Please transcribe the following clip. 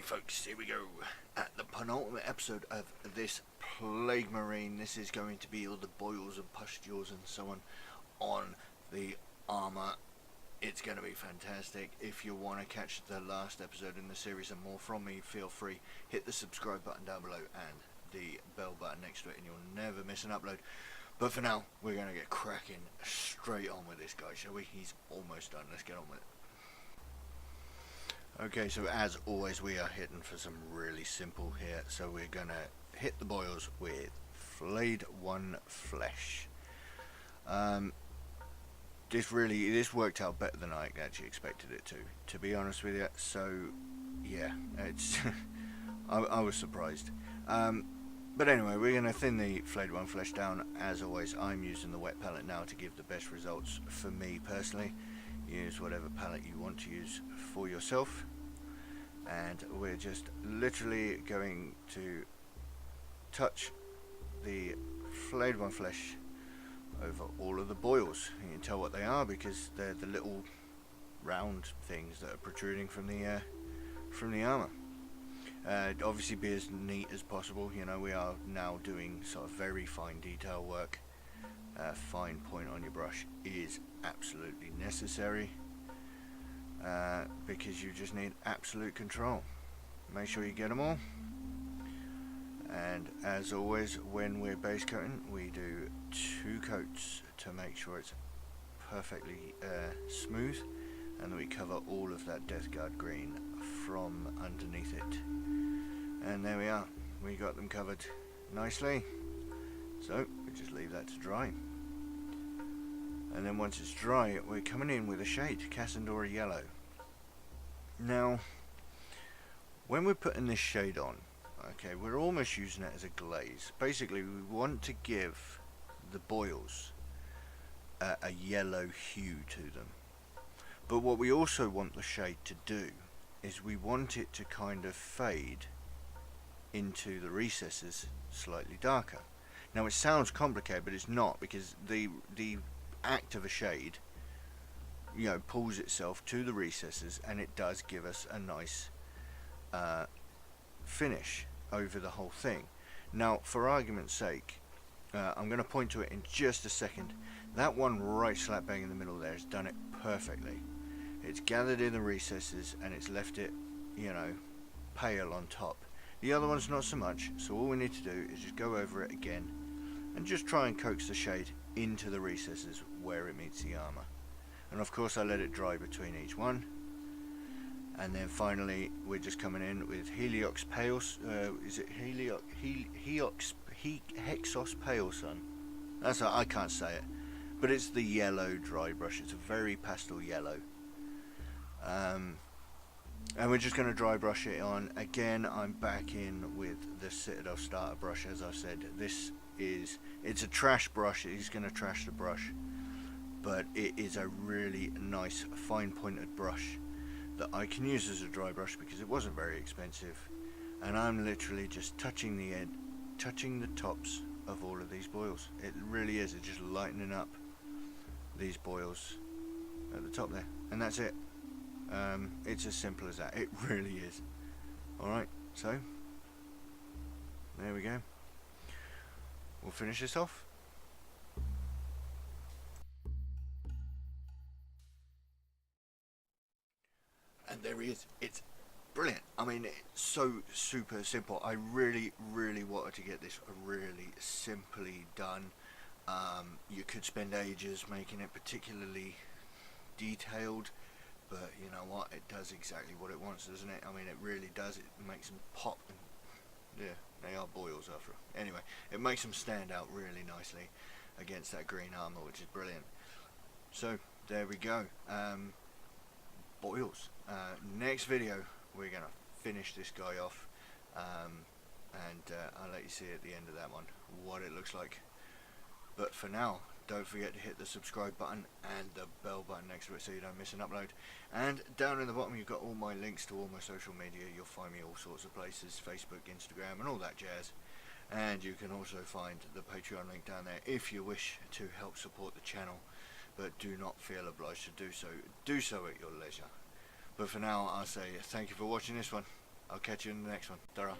folks, here we go at the penultimate episode of this Plague Marine. This is going to be all the boils and pustules and so on the armour. It's going to be fantastic. If you want to catch the last episode in the series and more from me, feel free, hit the subscribe button down below and the bell button next to it and you'll never miss an upload. But for now, we're going to get cracking straight on with this guy, shall we? He's almost done. Let's get on with it. Okay, so as always we are hitting for some really simple here. So we're going to hit the boils with Flayed One Flesh. This worked out better than I actually expected it to be honest with you. So yeah, it's I was surprised. But anyway, we're going to thin the Flayed One Flesh down. As always, I'm using the wet palette now to give the best results for me personally. Use whatever palette you want to use for yourself, and we're just literally going to touch the Flayed One Flesh over all of the boils. You can tell what they are because they're the little round things that are protruding from the armour. Obviously be as neat as possible. You know, we are now doing sort of very fine detail work. Fine point on your brush is absolutely necessary because you just need absolute control. Make sure you get them all, and as always when we're base coating we do 2 coats to make sure it's perfectly smooth, and then we cover all of that Death Guard green from underneath it. And there we are, we got them covered nicely. So we just leave that to dry, and then once it's dry we're coming in with a shade, Kasandora Yellow. Now when we're putting this shade on, okay, we're almost using it as a glaze. Basically we want to give the boils a yellow hue to them, but what we also want the shade to do is we want it to kind of fade into the recesses slightly darker. Now it sounds complicated, but it's not, because the act of a shade, you know, pulls itself to the recesses and it does give us a nice finish over the whole thing. Now for argument's sake, I'm going to point to it in just a second. That one right slap bang in the middle there has done it perfectly. It's gathered in the recesses and it's left it, you know, pale on top. The other one's not so much, so all we need to do is just go over it again and just try and coax the shade into the recesses where it meets the armour. And of course I let it dry between each one. And then finally we're just coming in with Heliox Pale, is it Hexos Pale Sun? That's I can't say it, but it's the yellow dry brush. It's a very pastel yellow. And we're just going to dry brush it on. Again, I'm back in with the Citadel starter brush. As I've said, it's a trash brush. It's going to trash the brush, but it is a really nice fine pointed brush that I can use as a dry brush because it wasn't very expensive. And I'm literally just touching the tops of all of these boils. It really is. It's just lightening up these boils at the top there, and that's it. It's as simple as that. It really is. Alright, so there we go. We'll finish this off. And there he is. It's brilliant. I mean, it's so super simple. I really wanted to get this really simply done. You could spend ages making it particularly detailed, but you know what, it does exactly what it wants, doesn't it? I mean, it really does. It makes them pop, and yeah, they are boils after all. Anyway, it makes them stand out really nicely against that green armour, which is brilliant. So there we go. Boils. Next video we're gonna finish this guy off, and I'll let you see at the end of that one what it looks like. But for now, don't forget to hit the subscribe button and the bell button next to it so you don't miss an upload. And down in the bottom you've got all my links to all my social media. You'll find me all sorts of places, Facebook, Instagram and all that jazz. And you can also find the Patreon link down there if you wish to help support the channel, but do not feel obliged to do so. Do so at your leisure. But for now I'll say thank you for watching this one. I'll catch you in the next one. Ta-ra.